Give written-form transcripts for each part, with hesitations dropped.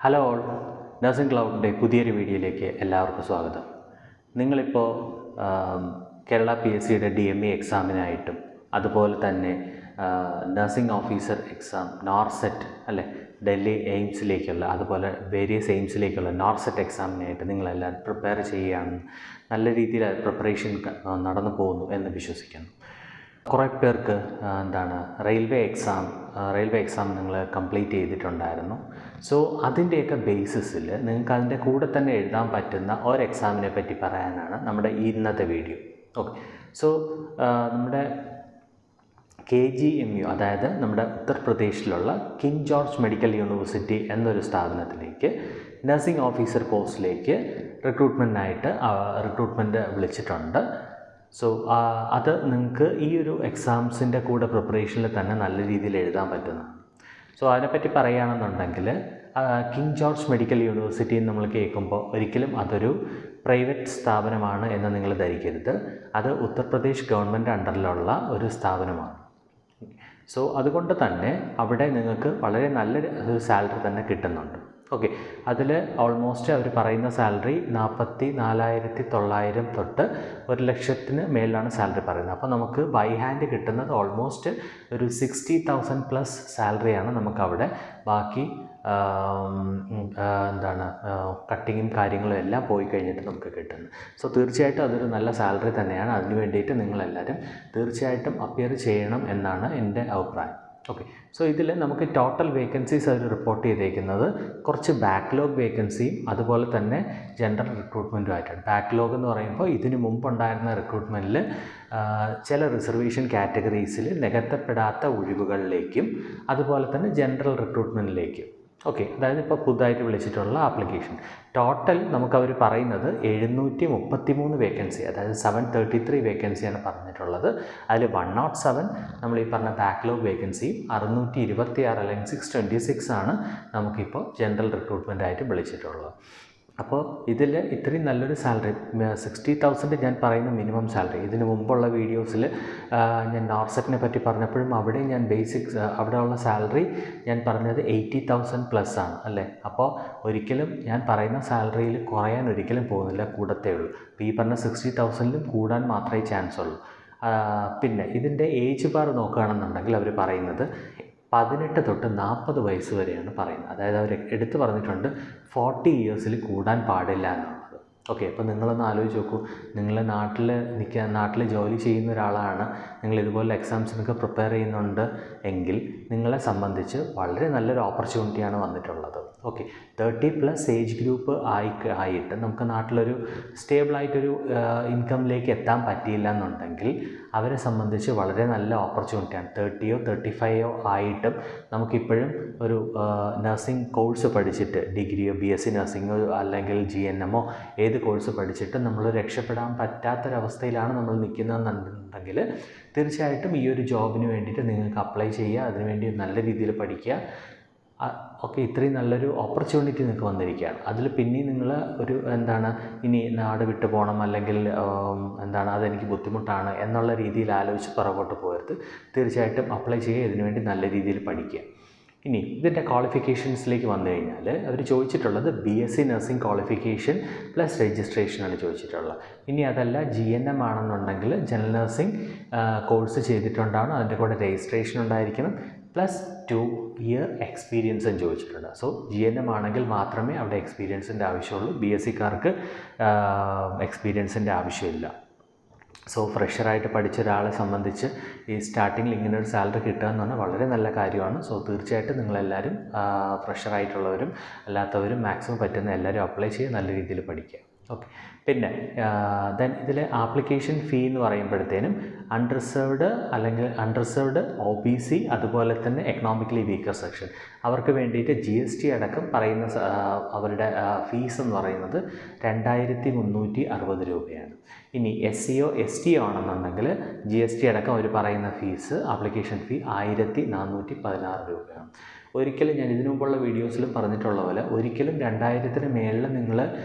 Hello all, nursing ക്ലൗഡിൻ്റെ പുതിയൊരു വീഡിയോയിലേക്ക് എല്ലാവർക്കും സ്വാഗതം. നിങ്ങളിപ്പോൾ കേരള PSCയുടെ DME എക്സാമിനായിട്ടും അതുപോലെ തന്നെ നഴ്സിംഗ് ഓഫീസർ എക്സാം നോർസെറ്റ് അല്ലേ, ഡൽഹി എയിംസിലേക്കുള്ള അതുപോലെ വേരിയസ് എയിംസിലേക്കുള്ള നോർസെറ്റ് എക്സാമിനായിട്ട് നിങ്ങളെല്ലാം പ്രിപ്പയർ ചെയ്യുകയാണ്. നല്ല രീതിയിൽ പ്രിപ്പറേഷൻ നടന്നു പോകുന്നു എന്ന് വിശ്വസിക്കുന്നു. കുറേ പേർക്ക് റെയിൽവേ എക്സാം നിങ്ങൾ കംപ്ലീറ്റ് ചെയ്തിട്ടുണ്ടായിരുന്നു. സോ അതിൻ്റെയൊക്കെ ബേസിസിൽ നിങ്ങൾക്ക് അതിൻ്റെ കൂടെ തന്നെ എഴുതാൻ പറ്റുന്ന ഒരു എക്സാമിനെ പറ്റി പറയാനാണ് നമ്മുടെ ഇന്നത്തെ വീഡിയോ. ഓക്കെ, സോ നമ്മുടെ KGMU, അതായത് നമ്മുടെ ഉത്തർപ്രദേശിലുള്ള കിങ് ജോർജ് മെഡിക്കൽ യൂണിവേഴ്സിറ്റി എന്നൊരു സ്ഥാപനത്തിലേക്ക് നഴ്സിംഗ് ഓഫീസർ പോസ്റ്റിലേക്ക് റിക്രൂട്ട്മെൻറ്റ് വിളിച്ചിട്ടുണ്ട്. സോ അത് നിങ്ങൾക്ക് ഈ ഒരു എക്സാംസിൻ്റെ കൂടെ പ്രിപ്പറേഷനിൽ തന്നെ നല്ല രീതിയിൽ എഴുതാൻ പറ്റുന്നതാണ്. സോ അതിനെപ്പറ്റി പറയുകയാണെന്നുണ്ടെങ്കിൽ കിങ് ജോർജ് മെഡിക്കൽ യൂണിവേഴ്സിറ്റി നമ്മൾ കേൾക്കുമ്പോൾ ഒരിക്കലും അതൊരു പ്രൈവറ്റ് സ്ഥാപനമാണ് എന്ന് നിങ്ങൾ ധരിക്കരുത്. അത് ഉത്തർപ്രദേശ് ഗവൺമെൻറ് അണ്ടറിലുള്ള ഒരു സ്ഥാപനമാണ്. സോ അതുകൊണ്ട് തന്നെ അവിടെ നിങ്ങൾക്ക് വളരെ നല്ലൊരു സാലറി തന്നെ കിട്ടുന്നുണ്ട്. ഓക്കെ, അതിൽ ഓൾമോസ്റ്റ് അവർ പറയുന്ന സാലറി 44,900 തൊട്ട് 1,00,000 മേളിലാണ് സാലറി പറയുന്നത്. അപ്പോൾ നമുക്ക് ബൈ ഹാൻഡ് കിട്ടുന്നത് ഓൾമോസ്റ്റ് ഒരു 60,000 പ്ലസ് സാലറിയാണ് നമുക്കവിടെ ബാക്കി കട്ടിങ്ങും കാര്യങ്ങളും എല്ലാം പോയി കഴിഞ്ഞിട്ട് നമുക്ക് കിട്ടുന്നത്. സോ തീർച്ചയായിട്ടും അതൊരു നല്ല സാലറി തന്നെയാണ്. അതിന് വേണ്ടിയിട്ട് നിങ്ങളെല്ലാവരും തീർച്ചയായിട്ടും അപ്പിയർ ചെയ്യണം എന്നാണ് എൻ്റെ അഭിപ്രായം. ഓക്കെ, സോ ഇതിൽ നമുക്ക് ടോട്ടൽ വേക്കൻസീസ് അവർ റിപ്പോർട്ട് ചെയ്തേക്കുന്നത് കുറച്ച് ബാക്ക്ലോഗ് വേക്കൻസിയും അതുപോലെ തന്നെ ജനറൽ റിക്രൂട്ട്മെൻറ്റും ആയിട്ടാണ്. ബാക്ക്ലോഗ് എന്ന് പറയുമ്പോൾ ഇതിന് മുമ്പുണ്ടായിരുന്ന റിക്രൂട്ട്മെൻറ്റിൽ ചില റിസർവേഷൻ കാറ്റഗറീസിൽ നികത്തപ്പെടാത്ത ഒഴിവുകളിലേക്കും അതുപോലെ തന്നെ ജനറൽ റിക്രൂട്ട്മെൻറ്റിലേക്കും. ഓക്കെ, അതായത് ഇപ്പോൾ പുതുതായിട്ട് വിളിച്ചിട്ടുള്ള ആപ്ലിക്കേഷൻ ടോട്ടൽ നമുക്കവർ പറയുന്നത് 733 വേക്കൻസി, അതായത് 733 വേക്കൻസിയാണ് പറഞ്ഞിട്ടുള്ളത്. അതിൽ 107 നമ്മൾ ഈ പറഞ്ഞ ബാക്ക്ലോഗ് വേക്കൻസിയും 626 അല്ലെങ്കിൽ 626 ആണ് നമുക്കിപ്പോൾ ജനറൽ റിക്രൂട്ട്മെൻ്റ് ആയിട്ട് വിളിച്ചിട്ടുള്ളത്. അപ്പോൾ ഇതിൽ ഇത്രയും നല്ലൊരു സാലറി 60,000 ഞാൻ പറയുന്ന മിനിമം സാലറി. ഇതിന് മുമ്പുള്ള വീഡിയോസിൽ ഞാൻ നോർസെറ്റിനെ പറ്റി പറഞ്ഞപ്പോഴും അവിടെ ഞാൻ അവിടെയുള്ള സാലറി ഞാൻ പറഞ്ഞത് 80,000 പ്ലസ് ആണ് അല്ലേ. അപ്പോൾ ഒരിക്കലും ഞാൻ പറയുന്ന സാലറിയിൽ കുറയാൻ ഒരിക്കലും പോകുന്നില്ല, കൂടത്തേ ഉള്ളൂ. അപ്പോൾ ഈ പറഞ്ഞ 60,000 കൂടാൻ മാത്രമേ ചാൻസ് ഉള്ളൂ. പിന്നെ ഇതിൻ്റെ ഏജ് ബാർ നോക്കുകയാണെന്നുണ്ടെങ്കിൽ അവർ പറയുന്നത് 18 തൊട്ട് 40 വയസ്സ് വരെയാണ് പറയുന്നത്. അതായത് അവർ എടുത്തു പറഞ്ഞിട്ടുണ്ട് 40 ഇയേഴ്സിൽ കൂടാൻ പാടില്ല എന്നുള്ളത്. ഓക്കെ, അപ്പോൾ നിങ്ങളൊന്ന് ആലോചിച്ച് നോക്കൂ, നിങ്ങൾ നാട്ടിൽ ജോലി ചെയ്യുന്ന ഒരാളാണ്, നിങ്ങൾ ഇതുപോലെ എക്സാംസിനൊക്കെ പ്രിപ്പയർ ചെയ്യുന്നുണ്ട് എങ്കിൽ നിങ്ങളെ സംബന്ധിച്ച് വളരെ നല്ലൊരു ഓപ്പർച്യൂണിറ്റിയാണ് വന്നിട്ടുള്ളത്. ഓക്കെ, 30+ ഏജ് ഗ്രൂപ്പ് ആയിട്ട് നമുക്ക് നാട്ടിലൊരു സ്റ്റേബിളായിട്ടൊരു ഇൻകമിലേക്ക് എത്താൻ പറ്റിയില്ല എന്നുണ്ടെങ്കിൽ അവരെ സംബന്ധിച്ച് വളരെ നല്ല ഓപ്പർച്യൂണിറ്റിയാണ്. 30 35 ആയിട്ടും നമുക്കിപ്പോഴും ഒരു നഴ്സിംഗ് കോഴ്സ് പഠിച്ചിട്ട് ഡിഗ്രിയോ BSc നഴ്സിംഗോ അല്ലെങ്കിൽ GNMോ ഏത് കോഴ്സ് പഠിച്ചിട്ട് നമ്മൾ രക്ഷപ്പെടാൻ പറ്റാത്തൊരവസ്ഥയിലാണ് നമ്മൾ നിൽക്കുന്നതെന്നുണ്ടെങ്കിൽ തീർച്ചയായിട്ടും ഈ ഒരു ജോബിന് വേണ്ടിയിട്ട് നിങ്ങൾക്ക് അപ്ലൈ ചെയ്യുക, അതിനുവേണ്ടി നല്ല രീതിയിൽ പഠിക്കുക. ഓക്കെ, ഇത്രയും നല്ലൊരു ഓപ്പർച്യൂണിറ്റി നിങ്ങൾക്ക് വന്നിരിക്കുകയാണ്. അതിൽ പിന്നെ നിങ്ങൾ ഒരു ഇനി നാട് വിട്ടു പോകണം അല്ലെങ്കിൽ അതെനിക്ക് ബുദ്ധിമുട്ടാണ് എന്നുള്ള രീതിയിൽ ആലോചിച്ച് പുറകോട്ട് പോകരുത്. തീർച്ചയായിട്ടും അപ്ലൈ ചെയ്യുക, ഇതിനുവേണ്ടി നല്ല രീതിയിൽ പഠിക്കുക. ഇനി ഇതിൻ്റെ ക്വാളിഫിക്കേഷൻസിലേക്ക് വന്നു കഴിഞ്ഞാൽ അവർ ചോദിച്ചിട്ടുള്ളത് BSc നഴ്സിംഗ് ക്വാളിഫിക്കേഷൻ പ്ലസ് രജിസ്ട്രേഷനാണ് ചോദിച്ചിട്ടുള്ളത്. ഇനി അതല്ല GNM ആണെന്നുണ്ടെങ്കിൽ ജനറൽ നഴ്സിംഗ് കോഴ്സ് ചെയ്തിട്ടുണ്ടാവണം, അതിൻ്റെ കൂടെ രജിസ്ട്രേഷൻ ഉണ്ടായിരിക്കണം, പ്ലസ് 2 ഇയർ എക്സ്പീരിയൻസും ചോദിച്ചിട്ടുണ്ട്. സോ GNM ആണെങ്കിൽ മാത്രമേ അവിടെ എക്സ്പീരിയൻസിൻ്റെ ആവശ്യമുള്ളൂ, BScക്കാർക്ക് എക്സ്പീരിയൻസിൻ്റെ ആവശ്യമില്ല. സോ ഫ്രഷറായിട്ട് പഠിച്ച ഒരാളെ സംബന്ധിച്ച് ഈ സ്റ്റാർട്ടിങ്ങിൽ ഇങ്ങനെ ഒരു സാലറി കിട്ടുക എന്ന് പറഞ്ഞാൽ വളരെ നല്ല കാര്യമാണ്. സോ തീർച്ചയായിട്ടും നിങ്ങളെല്ലാവരും ഫ്രഷറായിട്ടുള്ളവരും അല്ലാത്തവരും മാക്സിമം പറ്റുന്ന എല്ലാവരും അപ്ലൈ ചെയ്ത് നല്ല രീതിയിൽ പഠിക്കുക. ഓക്കെ, പിന്നെ ദെൻ ഇതിൽ ആപ്ലിക്കേഷൻ ഫീ എന്ന് പറയുമ്പോഴത്തേനും അൺറിസർവ്ഡ് OBC അതുപോലെ തന്നെ എക്കണോമിക്കലി വീക്കർ സെക്ഷൻ അവർക്ക് വേണ്ടിയിട്ട് GST അടക്കം പറയുന്ന അവരുടെ ഫീസ് എന്ന് പറയുന്നത് 2,360 രൂപയാണ്. ഇനി SCO ST ആണെന്നുണ്ടെങ്കിൽ GST അടക്കം അവർ പറയുന്ന ഫീസ് ആപ്ലിക്കേഷൻ ഫീ 1,416 രൂപയാണ്. ഒരിക്കലും ഞാൻ ഇതിനു മുമ്പുള്ള വീഡിയോസിലും പറഞ്ഞിട്ടുള്ള പോലെ ഒരിക്കലും 2,000 മേളിൽ നിങ്ങൾ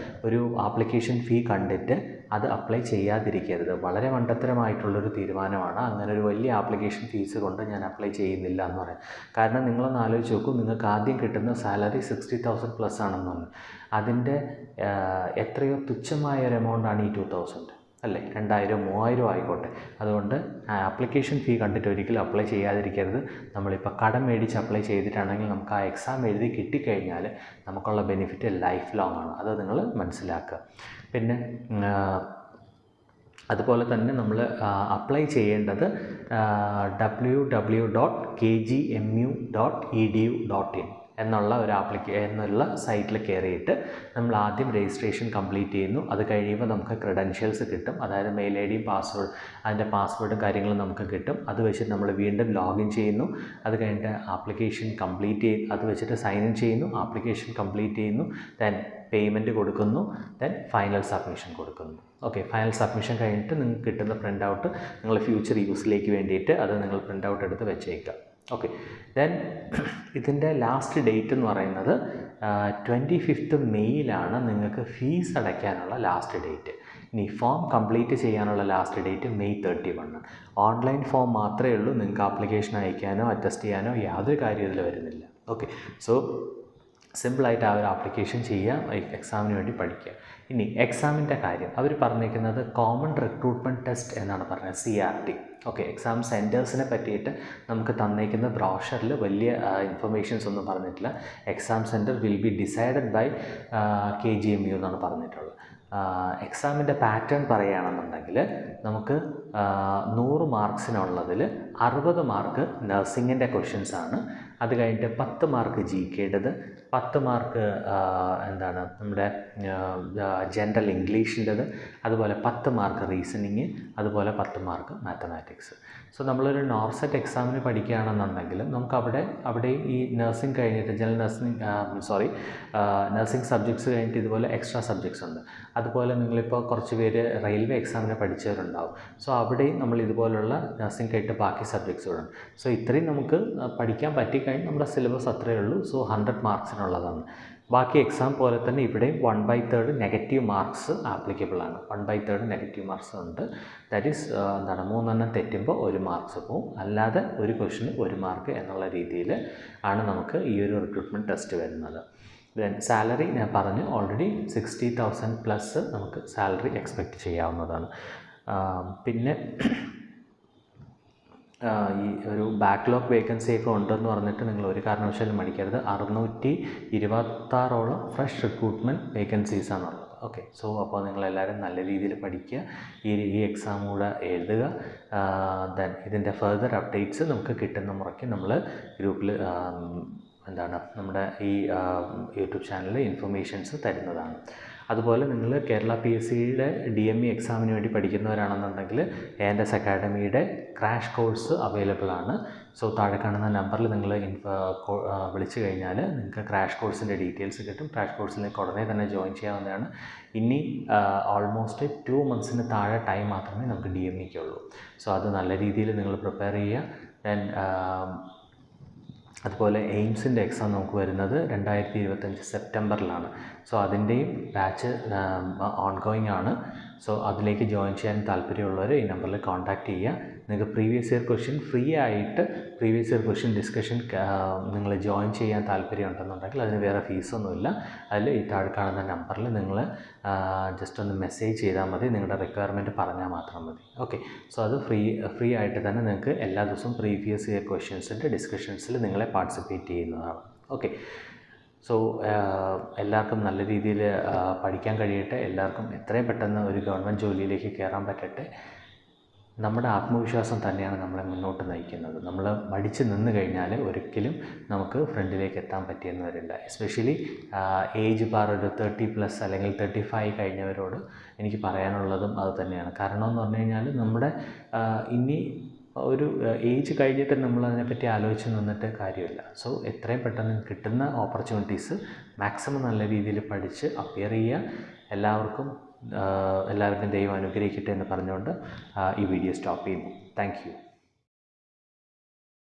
ഒരു ആപ്ലിക്കേഷൻ ഫീ കണ്ടിട്ട് അത് അപ്ലൈ ചെയ്യാതിരിക്കരുത്. വളരെ മണ്ടത്തരമായിട്ടുള്ളൊരു തീരുമാനമാണ്. അങ്ങനെ ഒരു വലിയ ആപ്ലിക്കേഷൻ ഫീസ് കൊണ്ട് ഞാൻ അപ്ലൈ ചെയ്യുന്നില്ല എന്ന് പറയാം. കാരണം നിങ്ങളൊന്ന് ആലോചിച്ച് നോക്കൂ, നിങ്ങൾക്ക് ആദ്യം കിട്ടുന്ന സാലറി 60,000 പ്ലസ് ആണെന്ന് പറഞ്ഞു. അതിൻ്റെ എത്രയോ തുച്ഛമായ ഒരു എമൗണ്ടാണ് ഈ 2,000 അല്ലേ, 2,000 3,000 ആയിക്കോട്ടെ. അതുകൊണ്ട് ആപ്ലിക്കേഷൻ ഫീ കണ്ടിട്ട് ഒരിക്കലും അപ്ലൈ ചെയ്യാതിരിക്കരുത്. നമ്മളിപ്പോൾ കടം മേടിച്ച് അപ്ലൈ ചെയ്തിട്ടാണെങ്കിൽ നമുക്ക് ആ എക്സാം എഴുതി കിട്ടിക്കഴിഞ്ഞാൽ നമുക്കുള്ള ബെനിഫിറ്റ് ലൈഫ് ലോങ് ആണ്. അത് നിങ്ങൾ മനസ്സിലാക്കുക. പിന്നെ അതുപോലെ തന്നെ നമ്മൾ അപ്ലൈ ചെയ്യേണ്ടത് www.kgmu.edu.in എന്നുള്ള സൈറ്റിൽ കയറിയിട്ട് നമ്മൾ ആദ്യം രജിസ്ട്രേഷൻ കംപ്ലീറ്റ് ചെയ്യുന്നു. അത് കഴിയുമ്പോൾ നമുക്ക് ക്രെഡൻഷ്യൽസ് കിട്ടും, അതായത് മെയിൽ ഐ ഡിയും പാസ്വേഡ്, അതിൻ്റെ പാസ്വേഡും കാര്യങ്ങളും നമുക്ക് കിട്ടും. അത് വെച്ചിട്ട് നമ്മൾ വീണ്ടും ലോഗിൻ ചെയ്യുന്നു. അത് കഴിഞ്ഞിട്ട് ആപ്ലിക്കേഷൻ കംപ്ലീറ്റ് അത് വെച്ചിട്ട് സൈൻ ഇൻ ചെയ്യുന്നു, ആപ്ലിക്കേഷൻ കംപ്ലീറ്റ് ചെയ്യുന്നു, ദെൻ പേയ്മെൻറ്റ് കൊടുക്കുന്നു, ദെൻ ഫൈനൽ സബ്മിഷൻ കൊടുക്കുന്നു. ഓക്കെ, ഫൈനൽ സബ്മിഷൻ കഴിഞ്ഞിട്ട് നിങ്ങൾക്ക് കിട്ടുന്ന പ്രിൻ്റ് ഔട്ട് നിങ്ങൾ ഫ്യൂച്ചർ യൂസിലേക്ക് വേണ്ടിയിട്ട് അത് നിങ്ങൾ പ്രിൻ്റ് ഔട്ട് എടുത്ത് വെച്ചേക്കുക. ഓക്കെ, ദെൻ ഇതിൻ്റെ ലാസ്റ്റ് ഡേറ്റ് എന്ന് പറയുന്നത് 25th മെയ്യിലാണ് നിങ്ങൾക്ക് ഫീസ് അടയ്ക്കാനുള്ള ലാസ്റ്റ് ഡേറ്റ്. ഇനി ഫോം കംപ്ലീറ്റ് ചെയ്യാനുള്ള last date May 31. Online form മാത്രമേ ഉള്ളൂ, നിങ്ങൾക്ക് ആപ്ലിക്കേഷൻ അയക്കാനോ അറ്റസ്റ്റ് ചെയ്യാനോ യാതൊരു കാര്യം ഇതിൽ വരുന്നില്ല. ഓക്കെ, സോ സിമ്പിളായിട്ട് ആ ഒരു ആപ്ലിക്കേഷൻ ചെയ്യുക, എക്സാമിന് വേണ്ടി പഠിക്കുക. ഇനി എക്സാമിൻ്റെ കാര്യം അവർ പറഞ്ഞിരിക്കുന്നത് കോമൺ റിക്രൂട്ട്മെൻറ്റ് ടെസ്റ്റ് എന്നാണ് പറഞ്ഞത്, CRT. ഓക്കെ, എക്സാം സെൻറ്റേഴ്സിനെ പറ്റിയിട്ട് നമുക്ക് തന്നേക്കുന്ന ബ്രോഷറിൽ വലിയ ഇൻഫർമേഷൻസ് ഒന്നും പറഞ്ഞിട്ടില്ല. Exam centre will be decided by KGMU എന്നാണ് പറഞ്ഞിട്ടുള്ളത്. എക്സാമിൻ്റെ പാറ്റേൺ പറയുകയാണെന്നുണ്ടെങ്കിൽ നമുക്ക് 100 മാർക്സിനുള്ളതിൽ 60 മാർക്ക് നഴ്സിങ്ങിൻ്റെ ക്വസ്റ്റ്യൻസാണ്. അത് കഴിഞ്ഞിട്ട് 10 മാർക്ക് GKയുടേത്, 10 മാർക്ക് നമ്മുടെ ജനറൽ ഇംഗ്ലീഷിൻ്റെത്, അതുപോലെ 10 മാർക്ക് റീസണിങ്, അതുപോലെ 10 മാർക്ക് മാത്തമാറ്റിക്സ്. സോ നമ്മളൊരു നോർസെറ്റ് എക്സാമിന് പഠിക്കുകയാണെന്നുണ്ടെങ്കിലും നമുക്ക് അവിടെയും ഈ നഴ്സിംഗ് കഴിഞ്ഞിട്ട് ജനറൽ നഴ്സിംഗ് സബ്ജക്ട്സ് കഴിഞ്ഞിട്ട് ഇതുപോലെ എക്സ്ട്രാ സബ്ജക്ട്സ് ഉണ്ട്. അതുപോലെ നിങ്ങളിപ്പോൾ കുറച്ച് പേര് റെയിൽവേ എക്സാമിന് പഠിച്ചവരുണ്ടാവും. സോ അവിടെയും നമ്മൾ ഇതുപോലുള്ള നഴ്സിംഗ് കഴിഞ്ഞിട്ട് ബാക്കി സബ്ജക്ട്സ് വിടണം. സോ ഇത്രയും നമുക്ക് പഠിക്കാൻ പറ്റിക്കഴിഞ്ഞ് നമ്മുടെ സിലബസ് അത്രയേ ഉള്ളൂ. സോ 100 മാർക്സിനുള്ളതാണ്. ബാക്കി എക്സാം പോലെ തന്നെ ഇവിടെയും 1/3 നെഗറ്റീവ് മാർക്സ് ആപ്ലിക്കബിൾ ആണ്. 1/3 നെഗറ്റീവ് മാർക്സ് ഉണ്ട്. ദാറ്റ് ഈസ് 3 തെറ്റുമ്പോൾ 1 മാർക്സ് പോവും. അല്ലാതെ ഒരു ക്വസ്റ്റിന് 1 മാർക്ക് എന്നുള്ള രീതിയിൽ ആണ് നമുക്ക് ഈ ഒരു റിക്രൂട്ട്മെൻറ്റ് ടെസ്റ്റ് വരുന്നത്. ദെൻ സാലറി ഞാൻ പറഞ്ഞു ഓൾറെഡി 60,000 പ്ലസ് നമുക്ക് സാലറി എക്സ്പെക്റ്റ് ചെയ്യാവുന്നതാണ്. പിന്നെ ഈ ഒരു ബാക്ക്ലോഗ് വേക്കൻസിയൊക്കെ ഉണ്ടെന്ന് പറഞ്ഞിട്ട് നിങ്ങൾ ഒരു കാരണവശാലും മടിക്കരുത്. 626ഓളം ഫ്രഷ് റിക്രൂട്ട്മെൻറ്റ് വേക്കൻസീസാണുള്ളത്. ഓക്കെ, സോ അപ്പോൾ നിങ്ങളെല്ലാവരും നല്ല രീതിയിൽ പഠിക്കുക, ഈ എക്സാം കൂടെ എഴുതുക. ദെൻ ഇതിൻ്റെ ഫർദർ അപ്ഡേറ്റ്സ് നമുക്ക് കിട്ടുന്ന മുറയ്ക്ക് നമ്മൾ ഗ്രൂപ്പിൽ നമ്മുടെ ഈ യൂട്യൂബ് ചാനലിൽ ഇൻഫർമേഷൻസ് തരുന്നതാണ്. അതുപോലെ നിങ്ങൾ കേരള PSCയുടെ DME എക്സാമിന് വേണ്ടി പഠിക്കുന്നവരാണെന്നുണ്ടെങ്കിൽ ANS അക്കാഡമിയുടെ ക്രാഷ് കോഴ്സ് അവൈലബിൾ ആണ്. സോ താഴെ കാണുന്ന നമ്പറിൽ നിങ്ങൾ വിളിച്ചു കഴിഞ്ഞാൽ നിങ്ങൾക്ക് ക്രാഷ് കോഴ്സിൻ്റെ ഡീറ്റെയിൽസ് കിട്ടും. ക്രാഷ് കോഴ്സിലേക്ക് ഉടനെ തന്നെ ജോയിൻ ചെയ്യാവുന്നതാണ്. ഇനി ഓൾമോസ്റ്റ് 2 monthsന് താഴെ ടൈം മാത്രമേ നമുക്ക് DMEക്കുള്ളൂ. സോ അത് നല്ല രീതിയിൽ നിങ്ങൾ പ്രിപ്പയർ ചെയ്യുക. ദെൻ അതുപോലെ എയിംസിൻ്റെ എക്സാം നമുക്ക് വരുന്നത് 2025 സെപ്റ്റംബറിലാണ്. സോ അതിൻ്റെയും ബാച്ച് ഓൺഗോയിങ് ആണ്. സോ അതിലേക്ക് ജോയിൻ ചെയ്യാൻ താല്പര്യമുള്ളവർ ഈ നമ്പറിൽ കോൺടാക്റ്റ് ചെയ്യുക. നിങ്ങൾക്ക് പ്രീവിയസ് ഇയർ ക്വസ്റ്റ്യൻ ഫ്രീ ആയിട്ട് പ്രീവിയസ് ഇയർ ക്വസ്റ്റ്യൻ ഡിസ്കഷൻ നിങ്ങൾ ജോയിൻ ചെയ്യാൻ താല്പര്യമുണ്ടെന്നുണ്ടെങ്കിൽ അതിന് വേറെ ഫീസൊന്നുമില്ല. അതിൽ ഈ താഴെ കാണുന്ന നമ്പറിൽ നിങ്ങൾ ജസ്റ്റ് ഒന്ന് മെസ്സേജ് ചെയ്താൽ മതി, നിങ്ങളുടെ റിക്വയർമെൻറ്റ് പറഞ്ഞാൽ മാത്രം മതി. ഓക്കെ, സോ അത് ഫ്രീ ആയിട്ട് തന്നെ നിങ്ങൾക്ക് എല്ലാ ദിവസവും പ്രീവിയസ് ഇയർ ക്വസ്റ്റ്യൻസിൻ്റെ ഡിസ്കഷൻസിൽ നിങ്ങളെ പാർട്ടിസിപ്പേറ്റ് ചെയ്യുന്നതാണ്. ഓക്കെ, സോ എല്ലാവർക്കും നല്ല രീതിയിൽ പഠിക്കാൻ കഴിയട്ടെ. എല്ലാവർക്കും എത്രയും പെട്ടെന്ന് ഒരു ഗവൺമെൻറ് ജോലിയിലേക്ക് കയറാൻ പറ്റട്ടെ. നമ്മുടെ ആത്മവിശ്വാസം തന്നെയാണ് നമ്മളെ മുന്നോട്ട് നയിക്കുന്നത്. നമ്മൾ മടിച്ച് നിന്ന് കഴിഞ്ഞാൽ ഒരിക്കലും നമുക്ക് ഫ്രണ്ടിലേക്ക് എത്താൻ പറ്റിയെന്ന് വരില്ല. എസ്പെഷ്യലി ഏജ് ബാർ ഒരു 30+ അല്ലെങ്കിൽ 35 കഴിഞ്ഞവരോട് എനിക്ക് പറയാനുള്ളതും അത് തന്നെയാണ്. കാരണം എന്ന് പറഞ്ഞു കഴിഞ്ഞാൽ നമ്മുടെ ഇനി ഒരു ഏജ് കഴിഞ്ഞിട്ട് നമ്മൾ അതിനെപ്പറ്റി ആലോചിച്ച് നിന്നിട്ട് കാര്യമില്ല. സോ എത്രയും പെട്ടെന്ന് കിട്ടുന്ന ഓപ്പർച്യൂണിറ്റീസ് മാക്സിമം നല്ല രീതിയിൽ പഠിച്ച് അപ്പിയർ ചെയ്യുക. എല്ലാവർക്കും ദൈവം അനുഗ്രഹിക്കട്ടെ എന്ന് പറഞ്ഞുകൊണ്ട് ഈ വീഡിയോ സ്റ്റോപ്പ് ചെയ്യുന്നു. Thank you.